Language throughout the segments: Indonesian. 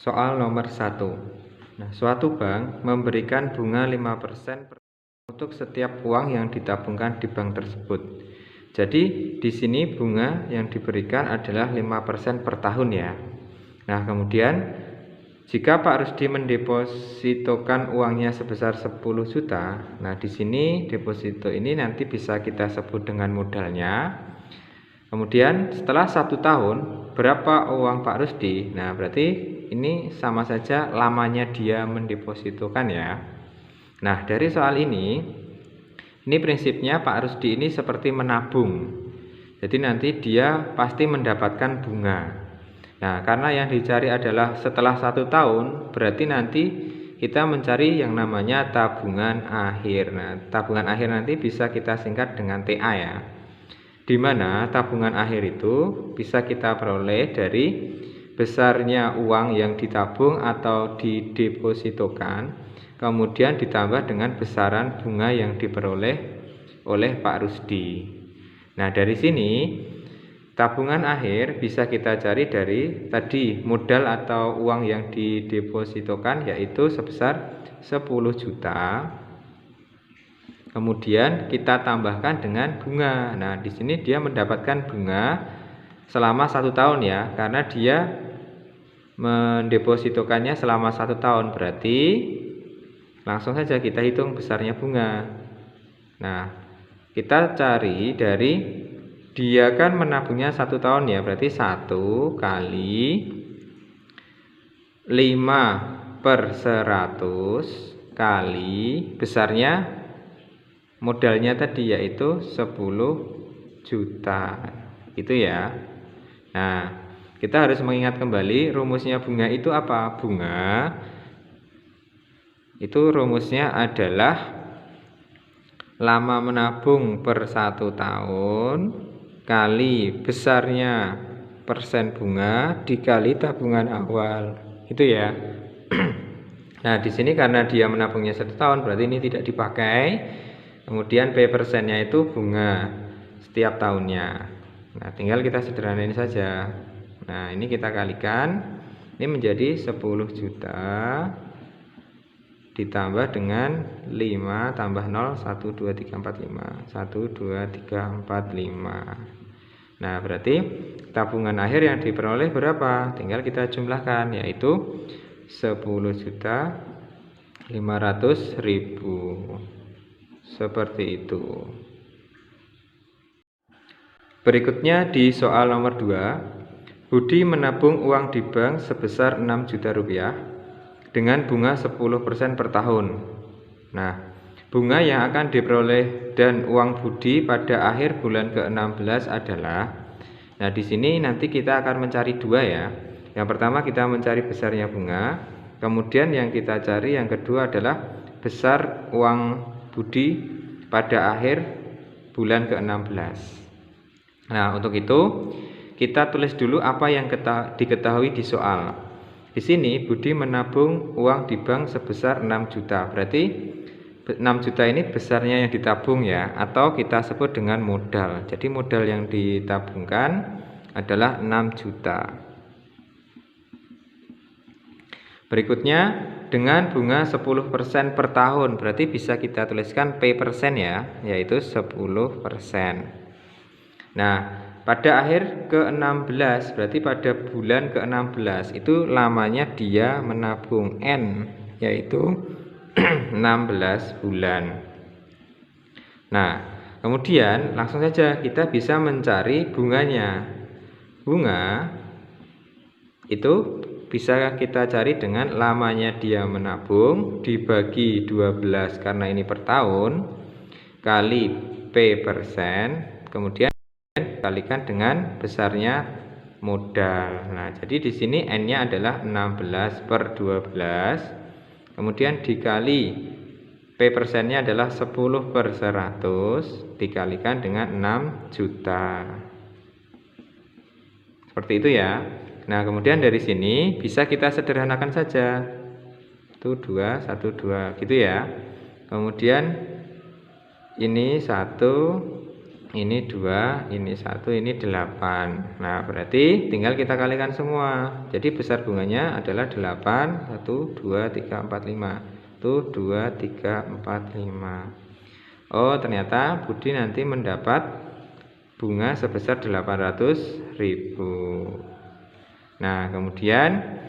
Soal nomor 1. Nah, suatu bank memberikan bunga 5% untuk setiap uang yang ditabungkan di bank tersebut. Jadi, di sini bunga yang diberikan adalah 5% per tahun ya. Nah, kemudian jika Pak Rusdi mendepositokan uangnya sebesar 10 juta, nah di sini deposito ini nanti bisa kita sebut dengan modalnya. Kemudian setelah 1 tahun, berapa uang Pak Rusdi? Nah, berarti ini sama saja lamanya dia mendepositokan ya. Nah, dari soal ini prinsipnya Pak Rusdi ini seperti menabung. Jadi nanti dia pasti mendapatkan bunga. Nah, karena yang dicari adalah setelah 1 tahun, berarti nanti kita mencari yang namanya tabungan akhir. Nah, tabungan akhir nanti bisa kita singkat dengan TA ya. Di mana tabungan akhir itu bisa kita peroleh dari besarnya uang yang ditabung atau didepositokan, kemudian ditambah dengan besaran bunga yang diperoleh oleh Pak Rusdi. Nah, dari sini tabungan akhir bisa kita cari dari tadi modal atau uang yang didepositokan, yaitu sebesar 10 juta. Kemudian kita tambahkan dengan bunga. Nah, di sini dia mendapatkan bunga selama 1 tahun ya, karena dia mendepositokannya selama 1 tahun. Berarti langsung saja kita hitung besarnya bunga. Nah, kita cari dari dia kan menabungnya 1 tahun ya, berarti 1 kali 5/100 kali besarnya modalnya tadi, yaitu 10 juta. Itu ya. Nah, kita harus mengingat kembali rumusnya bunga itu apa? Bunga itu rumusnya adalah lama menabung per 1 tahun kali besarnya persen bunga dikali tabungan awal. Itu ya. Nah, di sini karena dia menabungnya 1 tahun, berarti ini tidak dipakai. Kemudian P persennya itu bunga setiap tahunnya. Nah, tinggal kita sederhanain saja. Nah, ini kita kalikan. Ini menjadi 10 juta ditambah dengan 5 tambah 0, 1, 2, 3, 4, 5. 1, 2, 3, 4, 5. Nah, berarti tabungan akhir yang diperoleh berapa? Tinggal kita jumlahkan, yaitu 10.500.000. Seperti itu. Berikutnya di soal nomor 2, Budi menabung uang di bank sebesar 6 juta rupiah dengan bunga 10% per tahun. Nah, bunga yang akan diperoleh dan uang Budi pada akhir bulan ke-16 adalah, nah di sini nanti kita akan mencari 2 ya. Yang pertama kita mencari besarnya bunga, kemudian yang kita cari yang kedua adalah besar uang Budi pada akhir bulan ke-16. Nah, untuk itu kita tulis dulu apa yang diketahui di soal. Di sini Budi menabung uang di bank sebesar 6 juta. Berarti 6 juta ini besarnya yang ditabung ya, atau kita sebut dengan modal. Jadi modal yang ditabungkan adalah 6 juta. Berikutnya dengan bunga 10% per tahun, berarti bisa kita tuliskan P persen ya, yaitu 10%. Nah, pada akhir ke-16, berarti pada bulan ke-16 itu lamanya dia menabung N, yaitu 16 bulan. Nah, kemudian langsung saja kita bisa mencari bunganya. Bunga itu bisa kita cari dengan lamanya dia menabung dibagi 12 karena ini per tahun kali P persen, kemudian kalikan dengan besarnya modal. Nah, jadi di sini N-nya adalah 16/12, kemudian dikali P persennya adalah 10/100 dikalikan dengan 6 juta. Seperti itu ya. Nah, kemudian dari sini bisa kita sederhanakan saja. 1, 2, 1, 2 gitu ya. Kemudian ini 1, ini 2, ini 1, ini 8. Nah, berarti tinggal kita kalikan semua. Jadi besar bunganya adalah 8, 1, 2, 3, 4, 5. 1, 2, 3, 4, 5. Oh, ternyata Budi nanti mendapat bunga sebesar 800.000. Nah, kemudian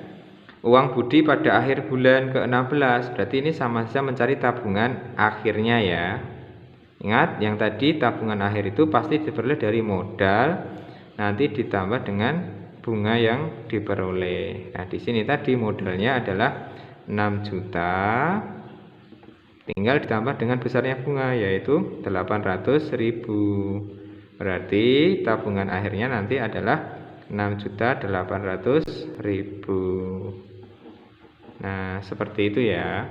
uang Budi pada akhir bulan ke-16. Berarti ini sama saja mencari tabungan akhirnya ya. Ingat, yang tadi tabungan akhir itu pasti diperoleh dari modal, nanti ditambah dengan bunga yang diperoleh. Nah, di sini tadi modalnya adalah 6 juta, tinggal ditambah dengan besarnya bunga yaitu 800.000. Berarti tabungan akhirnya nanti adalah 6.800.000. Nah, seperti itu ya.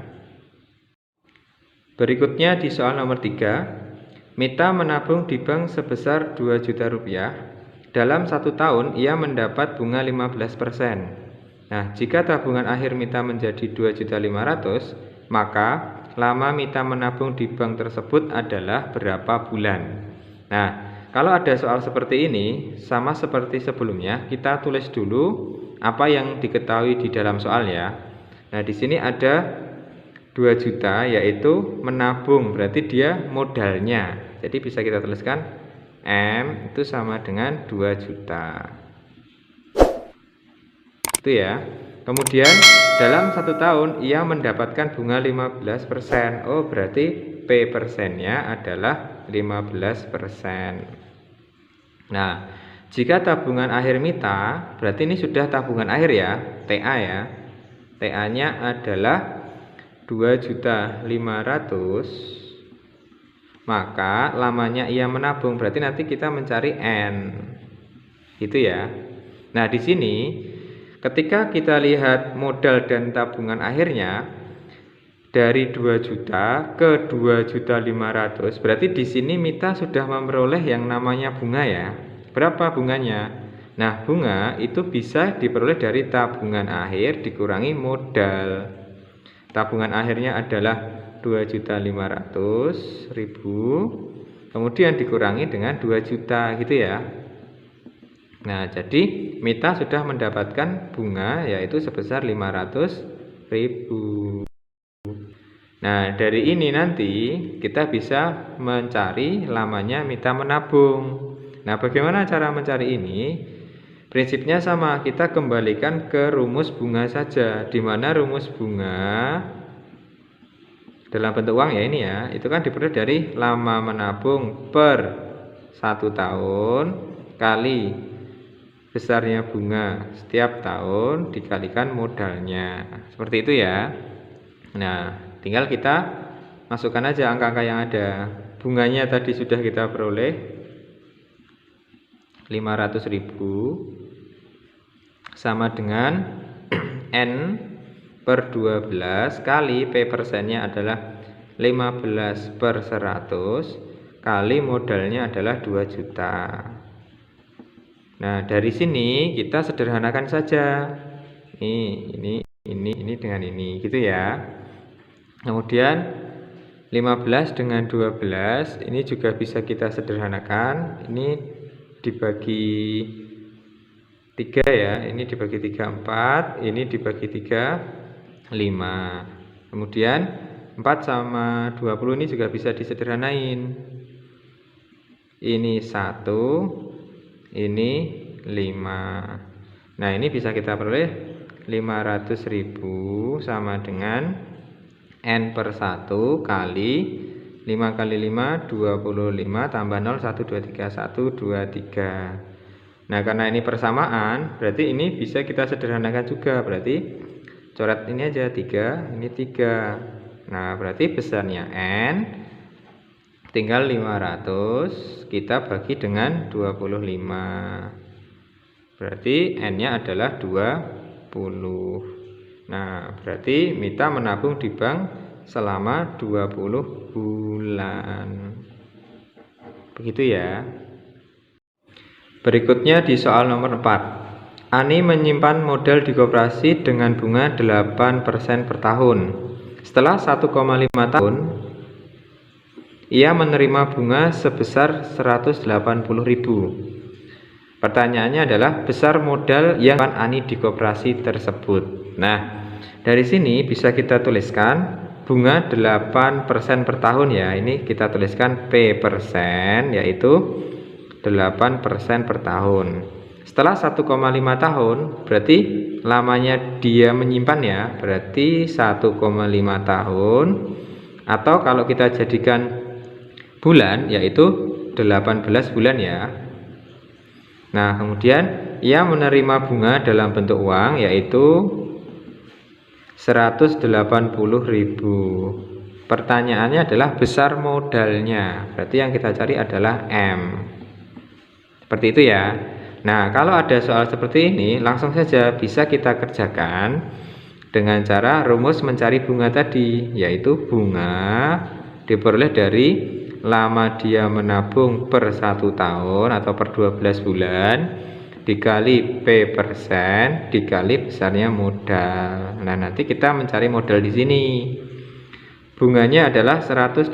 Berikutnya di soal nomor 3, Mita menabung di bank sebesar 2 juta rupiah. Dalam 1 tahun ia mendapat bunga 15%. Nah, jika tabungan akhir Mita menjadi 2.500.000, maka lama Mita menabung di bank tersebut adalah berapa bulan? Nah, kalau ada soal seperti ini, sama seperti sebelumnya, kita tulis dulu apa yang diketahui di dalam soal ya. Nah, di sini ada 2 juta yaitu menabung, berarti dia modalnya. Jadi bisa kita tuliskan M itu sama dengan 2 juta. Itu ya. Kemudian dalam 1 tahun ia mendapatkan bunga 15%. Oh, berarti P persennya adalah 15%. Nah, jika tabungan akhir Mita, berarti ini sudah tabungan akhir ya, TA ya. TA-nya adalah 2.500.000, maka lamanya ia menabung, berarti nanti kita mencari N. Gitu ya. Nah, di sini ketika kita lihat modal dan tabungan akhirnya dari 2 juta ke 2.500.000, berarti di sini Mita sudah memperoleh yang namanya bunga ya. Berapa bunganya? Nah, bunga itu bisa diperoleh dari tabungan akhir dikurangi modal. Tabungan akhirnya adalah 2.500.000, kemudian dikurangi dengan 2 juta gitu ya. Nah, jadi Mita sudah mendapatkan bunga yaitu sebesar 500.000. Nah, dari ini nanti kita bisa mencari lamanya Mita menabung. Nah, bagaimana cara mencari ini? Prinsipnya sama, kita kembalikan ke rumus bunga saja, di mana rumus bunga dalam bentuk uang ya ini ya, itu kan diperoleh dari lama menabung per 1 tahun kali besarnya bunga setiap tahun dikalikan modalnya. Seperti itu ya. Nah, tinggal kita masukkan aja angka-angka yang ada. Bunganya tadi sudah kita peroleh 500.000 sama dengan N per 12 kali P persennya adalah 15/100 kali modalnya adalah 2 juta. Nah, dari sini kita sederhanakan saja. Ini dengan ini gitu ya. Kemudian 15 dengan 12 ini juga bisa kita sederhanakan. Ini dibagi 3 ya, ini dibagi 3 4, ini dibagi 3 5. Kemudian 4 sama 20 ini juga bisa disederhanain. Ini 1, ini 5. Nah, ini bisa kita peroleh 500.000 sama dengan N per 1 kali 5 kali 5 25 tambah 0 1 2 3 1 2 3. Nah, karena ini persamaan, berarti ini bisa kita sederhanakan juga. Berarti coret ini aja 3, ini 3. Nah, berarti besarnya N tinggal 500 kita bagi dengan 25. Berarti N-nya adalah 20. Nah, berarti Mita menabung di bank selama 20 bulan. Begitu ya. Berikutnya di soal nomor 4. Ani menyimpan modal di koperasi dengan bunga 8% per tahun. Setelah 1,5 tahun, ia menerima bunga sebesar 180.000. Pertanyaannya adalah besar modal yang Ani di koperasi tersebut. Nah, dari sini bisa kita tuliskan bunga 8% per tahun ya. Ini kita tuliskan P persen, yaitu 8% per tahun. Setelah 1,5 tahun, berarti lamanya dia menyimpan ya, berarti 1,5 tahun. Atau kalau kita jadikan bulan, yaitu 18 bulan ya. Nah, kemudian ia menerima bunga dalam bentuk uang, yaitu 180.000. Pertanyaannya adalah besar modalnya, berarti yang kita cari adalah M. Seperti itu ya. Nah, kalau ada soal seperti ini, langsung saja bisa kita kerjakan dengan cara rumus mencari bunga tadi, yaitu bunga diperoleh dari lama dia menabung per 1 tahun atau per 12 bulan dikali P persen dikali besarnya modal. Nah, nanti kita mencari modal di sini. Bunganya adalah 180.000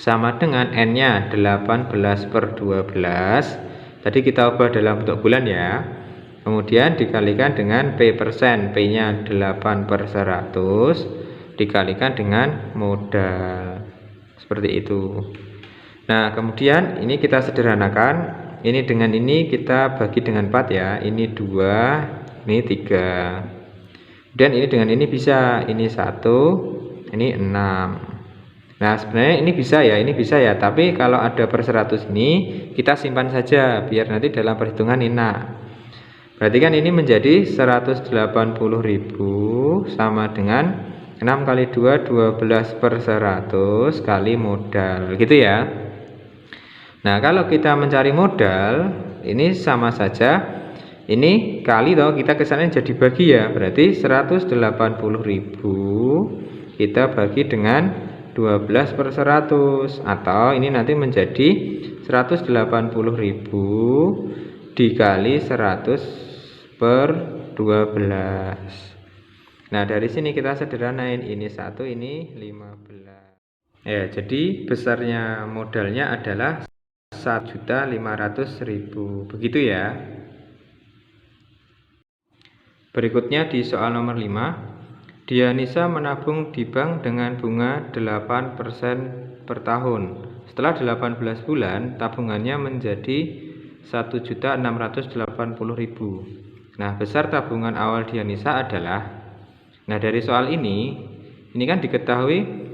sama dengan N-nya 18/12. Tadi kita ubah dalam bentuk bulan ya. Kemudian dikalikan dengan P persen, P-nya 8/100 dikalikan dengan modal. Seperti itu. Nah, kemudian ini kita sederhanakan. Ini dengan ini kita bagi dengan 4 ya. Ini 2, ini 3. Dan ini dengan ini bisa. Ini 1, ini 6. Nah, sebenarnya ini bisa ya, tapi kalau ada per 100 ini kita simpan saja biar nanti dalam perhitungan enak. Berarti kan ini menjadi 180.000 sama dengan 6 kali 2, 12/100 kali modal, gitu ya. Nah, kalau kita mencari modal, ini sama saja, ini kali toh, kita kesannya jadi bagi ya, berarti 180.000 kita bagi dengan 12/100, atau ini nanti menjadi 180.000 dikali 100/12. Nah, dari sini kita sederhanain, ini 1, ini 15. Ya, jadi besarnya modalnya adalah 1.500.000. Begitu ya. Berikutnya di soal nomor 5. Dianisa menabung di bank dengan bunga 8% per tahun. Setelah 18 bulan, tabungannya menjadi 1.680.000. Nah, besar tabungan awal Dianisa adalah, nah dari soal ini kan diketahui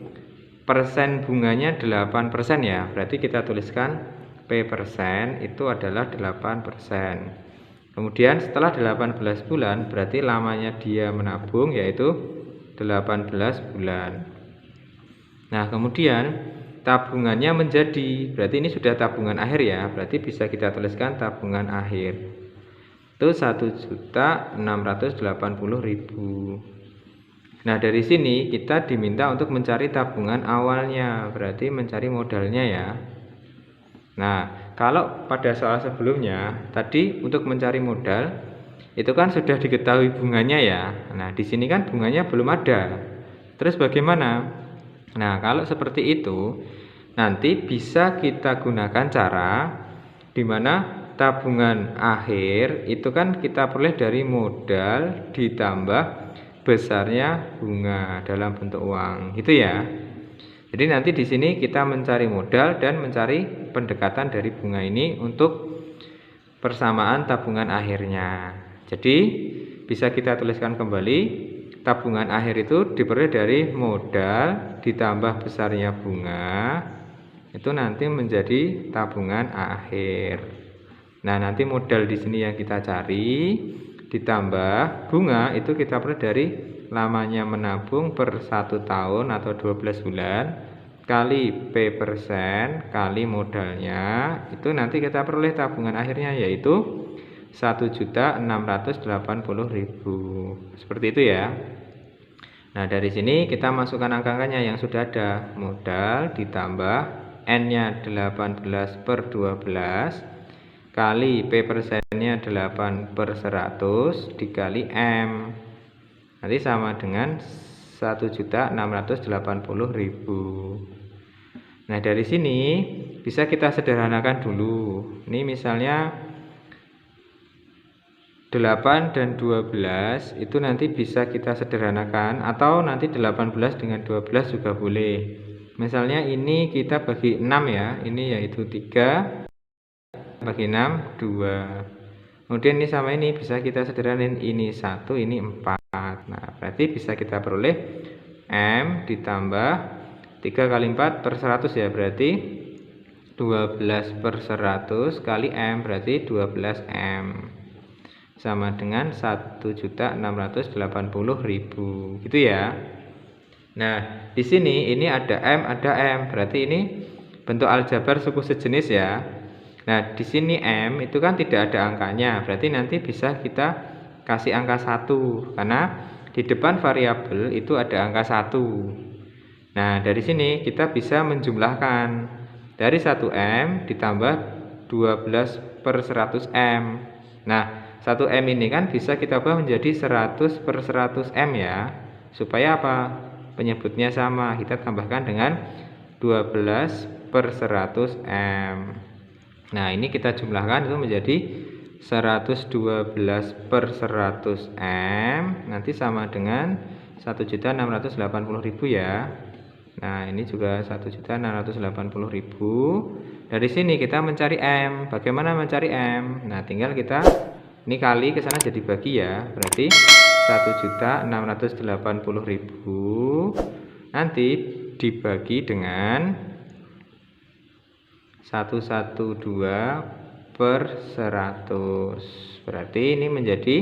persen bunganya 8% ya. Berarti kita tuliskan P persen itu adalah 8%. Kemudian setelah 18 bulan, berarti lamanya dia menabung yaitu 18 bulan. Nah, kemudian tabungannya menjadi, berarti ini sudah tabungan akhir ya, berarti bisa kita tuliskan tabungan akhir itu 1.680.000. Nah, dari sini kita diminta untuk mencari tabungan awalnya, berarti mencari modalnya ya. Nah, kalau pada soal sebelumnya tadi untuk mencari modal itu kan sudah diketahui bunganya ya. Nah, di sini kan bunganya belum ada. Terus bagaimana? Nah, kalau seperti itu nanti bisa kita gunakan cara di mana tabungan akhir itu kan kita peroleh dari modal ditambah besarnya bunga dalam bentuk uang, gitu ya. Jadi nanti di sini kita mencari modal dan mencari pendekatan dari bunga ini untuk persamaan tabungan akhirnya. Jadi bisa kita tuliskan kembali, tabungan akhir itu diperoleh dari modal ditambah besarnya bunga, itu nanti menjadi tabungan akhir. Nah, nanti modal di sini yang kita cari ditambah bunga itu kita peroleh dari lamanya menabung per 1 tahun atau 12 bulan kali P persen kali modalnya, itu nanti kita peroleh tabungan akhirnya yaitu 1.680.000. Seperti itu ya. Nah, dari sini kita masukkan angka-angkanya yang sudah ada. Modal ditambah N-nya 18/12 kali P persennya 8/100 dikali M. Nanti sama dengan 1.680.000. Nah, dari sini bisa kita sederhanakan dulu. Ini misalnya 8 dan 12 itu nanti bisa kita sederhanakan, atau nanti 18 dengan 12 juga boleh. Misalnya ini kita bagi 6 ya, ini yaitu 3 bagi 6 2. Kemudian ini sama ini bisa kita sederhanain, ini 1 ini 4. Nah, berarti bisa kita peroleh M ditambah 3 kali 4 per 100 ya, berarti 12 per 100 kali M berarti 12M, sama dengan 1.680.000 gitu ya. Nah, di sini ini ada M, berarti ini bentuk aljabar suku sejenis ya. Nah, di sini M itu kan tidak ada angkanya, berarti nanti bisa kita kasih angka 1 karena di depan variabel itu ada angka 1. Nah, dari sini kita bisa menjumlahkan dari 1M ditambah 12 per 100M. Nah, 1M ini kan bisa kita ubah menjadi 100 per 100M ya. Supaya apa? Penyebutnya sama, kita tambahkan dengan 12 per 100M. Nah, ini kita jumlahkan itu menjadi 112 per 100M, nanti sama dengan 1.680.000 ya. Nah, ini juga 1.680.000. Dari sini kita mencari M. Bagaimana mencari M? Nah, tinggal kita ini kali ke sana jadi bagi ya. Berarti 1.680.000 nanti dibagi dengan 112 per 100. Berarti ini menjadi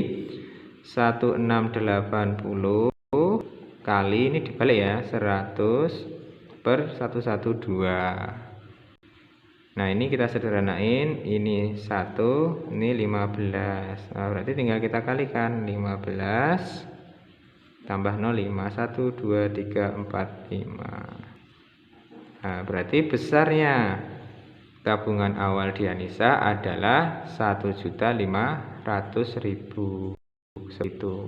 1680 kali ini dibalik ya, 100 per 112. Nah, ini kita sederhanain, ini 1, ini 15. Nah, berarti tinggal kita kalikan 15 tambah 0, 5, 1, 2, 3, 4, 5. Nah, berarti besarnya tabungan awal Dianisa adalah 1.500.000 itu.